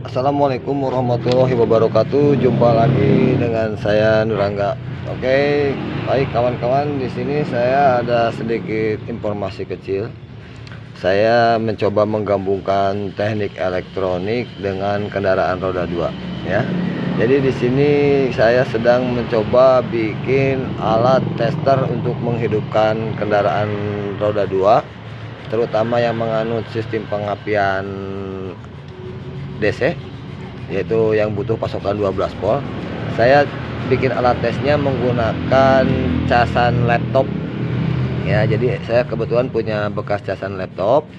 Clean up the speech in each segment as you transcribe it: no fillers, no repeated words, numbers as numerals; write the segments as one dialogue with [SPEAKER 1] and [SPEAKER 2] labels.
[SPEAKER 1] Assalamualaikum warahmatullahi wabarakatuh. Jumpa lagi dengan saya Nurangga. Oke, baik kawan-kawan, di sini saya ada sedikit informasi kecil. Saya mencoba menggabungkan teknik elektronik dengan kendaraan roda 2 ya. Jadi di sini saya sedang mencoba bikin alat tester untuk menghidupkan kendaraan roda 2, terutama yang menganut sistem pengapian DC, yaitu yang butuh pasokan 12 volt. Saya bikin alat tesnya menggunakan casan laptop ya. Jadi saya kebetulan punya bekas casan laptop.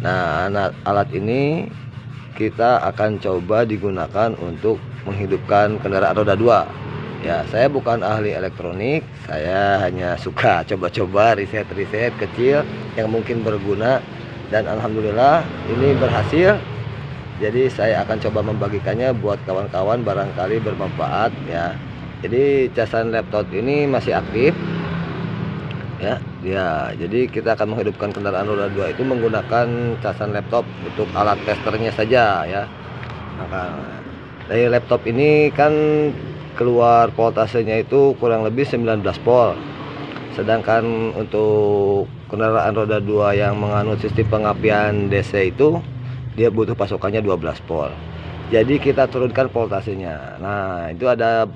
[SPEAKER 1] Nah, alat ini kita akan coba digunakan untuk menghidupkan kendaraan roda 2 ya. Saya bukan ahli elektronik, saya hanya suka coba-coba riset-riset kecil yang mungkin berguna, dan alhamdulillah ini berhasil. Jadi saya akan coba membagikannya buat kawan-kawan, barangkali bermanfaat ya. Jadi casan laptop ini masih aktif ya. Jadi kita akan menghidupkan kendaraan roda 2 itu menggunakan casan laptop untuk alat testernya saja ya. Maka dari laptop ini kan keluar voltasenya itu kurang lebih 19 volt. Sedangkan untuk kendaraan roda 2 yang menganut sistem pengapian DC itu dia butuh pasokannya 12 volt. Jadi kita turunkan voltasenya. Nah, itu ada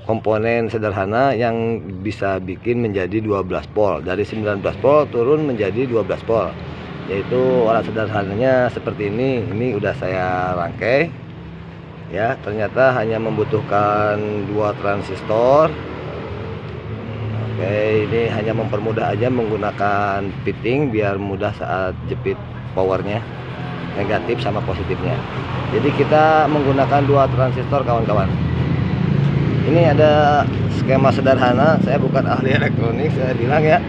[SPEAKER 1] komponen sederhana yang bisa bikin menjadi 12 volt. Dari 19 volt turun menjadi 12 volt. Yaitu alat sederhananya seperti ini. Ini udah saya rangkai. Ya, ternyata hanya membutuhkan 2 transistor. Oke, ini hanya mempermudah aja menggunakan fitting biar mudah saat jepit powernya, negatif sama positifnya. Jadi kita menggunakan 2 transistor kawan-kawan. Ini ada skema sederhana, saya bukan ahli elektronik, saya bilang ya.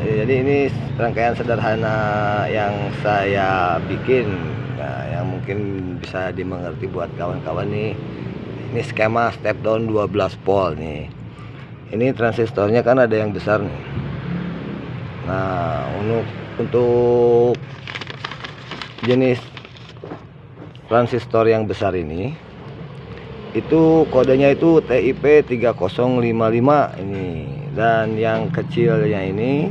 [SPEAKER 1] Jadi ini rangkaian sederhana yang saya bikin. Nah, yang mungkin bisa dimengerti buat kawan-kawan nih. Ini skema step down 12 volt nih. Ini transistornya kan ada yang besar nih. Nah, untuk jenis transistor yang besar ini itu kodenya itu TIP 3055 ini, dan yang kecilnya ini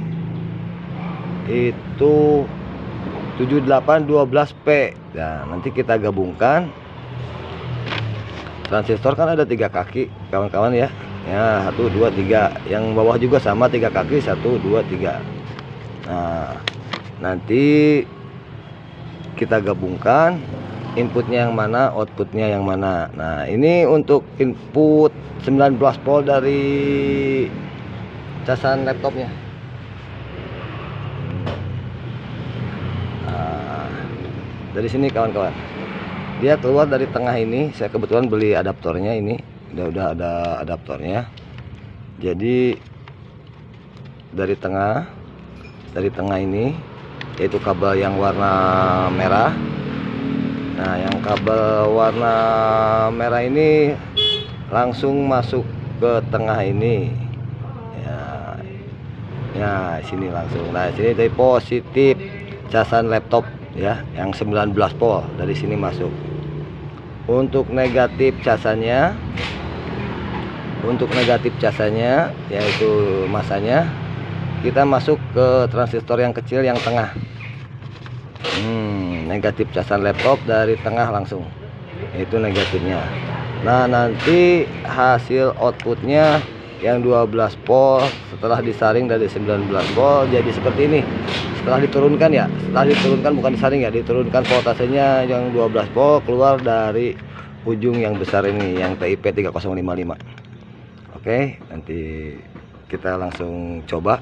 [SPEAKER 1] itu 7812P. Nah, nanti kita gabungkan. Transistor kan ada 3 kaki kawan-kawan ya. Ya, 1 2 3. Yang bawah juga sama 3 kaki, 1 2 3. Nah, nanti kita gabungkan inputnya yang mana, outputnya yang mana. Nah, ini untuk input 19 volt dari casan laptopnya. Nah, dari sini kawan-kawan, dia keluar dari tengah ini. Saya kebetulan beli adaptornya, ini udah ada adaptornya. Jadi dari tengah ini, yaitu kabel yang warna merah. Nah, yang kabel warna merah ini langsung masuk ke tengah ini ya, sini langsung. Nah, sini dari positif casan laptop ya, yang 19 volt dari sini masuk. Untuk negatif casannya yaitu masanya, kita masuk ke transistor yang kecil yang tengah. Negatif casan laptop dari tengah langsung, itu negatifnya. Nah, nanti hasil outputnya yang 12 volt setelah disaring dari 19 volt jadi seperti ini. Setelah diturunkan bukan disaring ya, diturunkan voltasenya yang 12 volt keluar dari ujung yang besar ini, yang TIP 3055. Oke, nanti kita langsung coba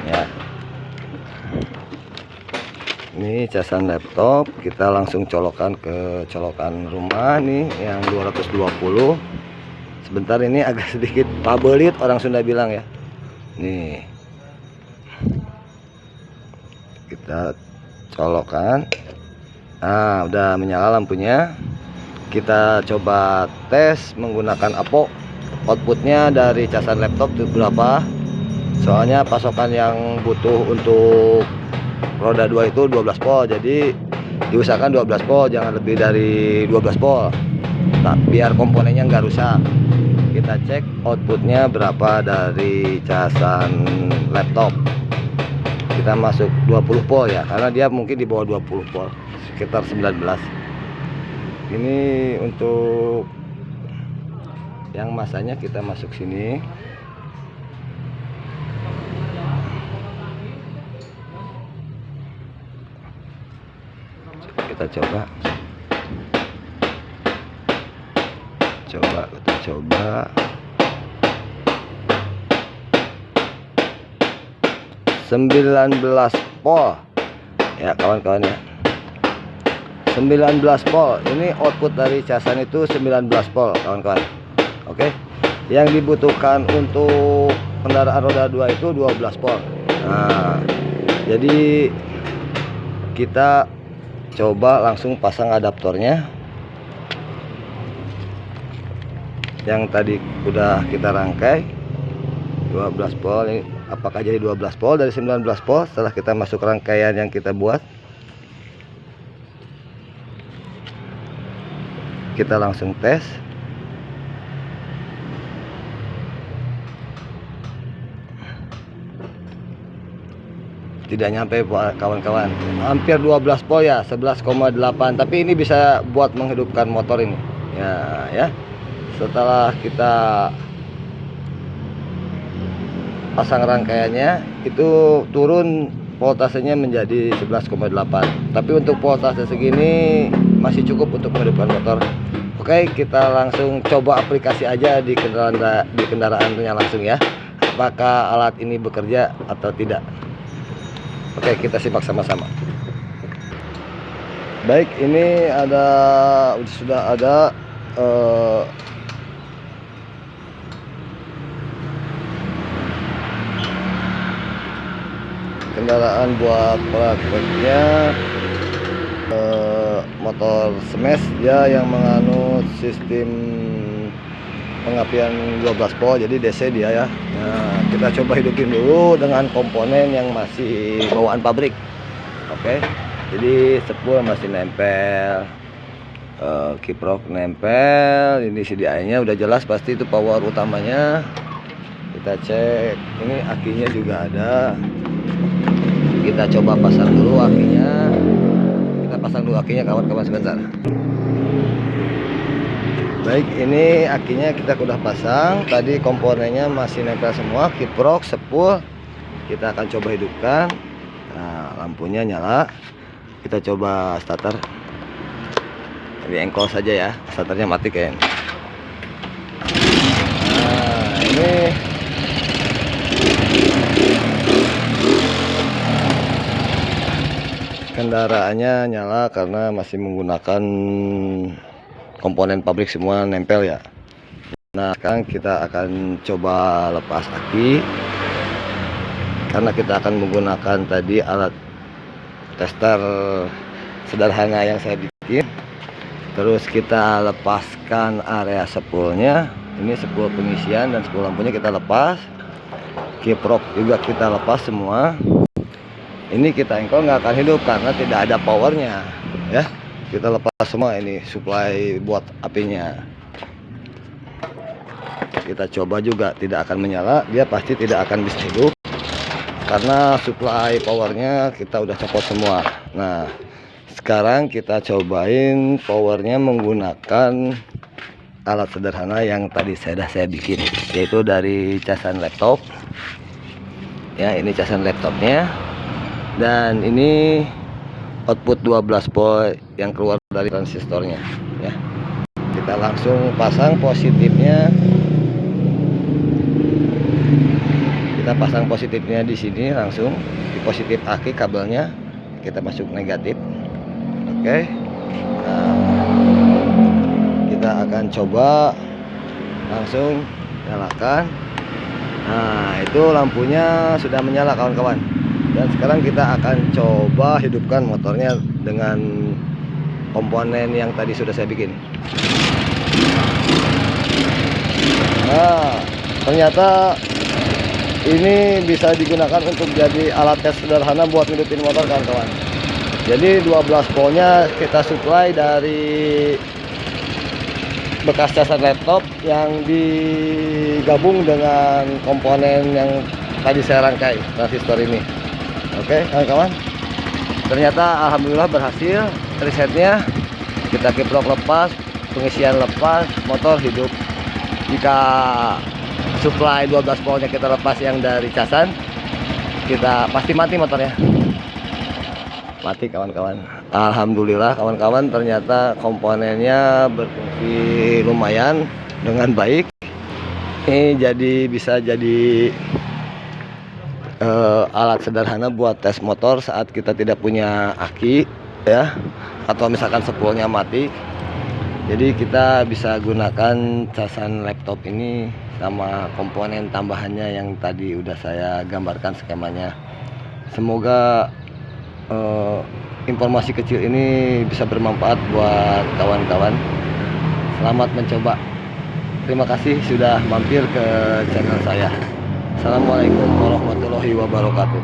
[SPEAKER 1] ya. Ini casan laptop, kita langsung colokan ke colokan rumah nih yang 220. Sebentar, ini agak sedikit pabelit orang Sunda bilang ya. Nih, kita colokan. Nah, udah menyala lampunya. Kita coba tes menggunakan apo. Outputnya dari casan laptop itu berapa? Soalnya pasokan yang butuh untuk roda 2 itu 12 volt. Jadi Diusahakan 12 volt, jangan lebih dari 12 volt. Nah, biar komponennya nggak rusak. Kita cek outputnya berapa dari casan laptop. Kita masuk 20 volt ya, karena dia mungkin di bawah 20 volt, sekitar 19. Ini untuk yang masanya kita masuk sini. Kita coba 19 volt ya kawan-kawan ya, 19 volt. Ini output dari casan itu 19 volt kawan-kawan. Oke, yang dibutuhkan untuk kendaraan roda 2 itu 12 volt. Nah, jadi kita coba langsung pasang adaptornya yang tadi udah kita rangkai 12 volt. Ini apakah jadi 12 volt dari 19 volt setelah kita masuk rangkaian yang kita buat? Kita langsung tes. Tidak nyampe kawan-kawan, hampir 12 volt ya, 11,8. Tapi ini bisa buat menghidupkan motor ini ya. Setelah kita pasang rangkaiannya, itu turun voltasenya menjadi 11,8. Tapi untuk voltase segini masih cukup untuk menghidupkan motor. Oke, kita langsung coba aplikasi aja di kendaraannya langsung ya, apakah alat ini bekerja atau tidak. Oke, kita simak sama-sama. Baik, ini sudah ada kendaraan buat prakteknya, motor smash ya, yang menganut sistem pengapian 12 volt, jadi DC dia ya. Nah, kita coba hidupin dulu dengan komponen yang masih bawaan pabrik. Oke, jadi spool masih nempel, kiprok nempel, ini CDI nya udah jelas, pasti itu power utamanya. Kita cek, ini akinya juga ada. Kita coba pasang dulu akinya. Kita pasang dulu akinya kawan-kawan sebentar. Baik, ini akinya kita udah pasang. Tadi komponennya masih nempel semua, kiprok, spool. Kita akan coba hidupkan. Nah, lampunya nyala. Kita coba starter. Ini engkol saja ya, starternya mati kayaknya. Nah, ini kendaraannya nyala karena masih menggunakan komponen pabrik semua nempel ya. Nah, sekarang kita akan coba lepas aki, karena kita akan menggunakan tadi alat tester sederhana yang saya bikin. Terus kita lepaskan area spoolnya. Ini spool pengisian dan spool lampunya kita lepas. Kiprok juga kita lepas semua. Ini kita engkol nggak akan hidup karena tidak ada powernya ya. Kita lepas semua, ini supply buat apinya. Kita coba juga tidak akan menyala, dia pasti tidak akan bisa hidup karena supply powernya kita udah copot semua. Nah, sekarang kita cobain powernya menggunakan alat sederhana yang tadi saya bikin, yaitu dari casan laptop ya. Ini casan laptopnya, dan ini output 12 volt yang keluar dari transistornya ya. Kita langsung pasang positifnya. Kita pasang positifnya di sini, langsung di positif aki kabelnya. Kita masuk negatif. Oke. Nah, kita akan coba langsung nyalakan. Nah, itu lampunya sudah menyala kawan-kawan. Dan sekarang kita akan coba hidupkan motornya dengan komponen yang tadi sudah saya bikin. Nah, ternyata ini bisa digunakan untuk jadi alat tes sederhana buat hidupin motor kawan-kawan. Jadi 12 voltnya kita supply dari bekas casan laptop yang digabung dengan komponen yang tadi saya rangkai transistor ini. Oke kawan-kawan, ternyata alhamdulillah berhasil risetnya. Kita kiprok lepas, pengisian lepas, motor hidup. Jika supply 12 voltnya kita lepas yang dari casan, kita pasti mati motornya, mati kawan-kawan. Alhamdulillah kawan-kawan, ternyata komponennya berfungsi lumayan dengan baik. Ini jadi bisa jadi alat sederhana buat tes motor saat kita tidak punya aki ya, atau misalkan spoolnya mati. Jadi kita bisa gunakan casan laptop ini sama komponen tambahannya yang tadi udah saya gambarkan skemanya. Semoga informasi kecil ini bisa bermanfaat buat kawan-kawan. Selamat mencoba. Terima kasih sudah mampir ke channel saya. Assalamualaikum warahmatullahi wabarakatuh.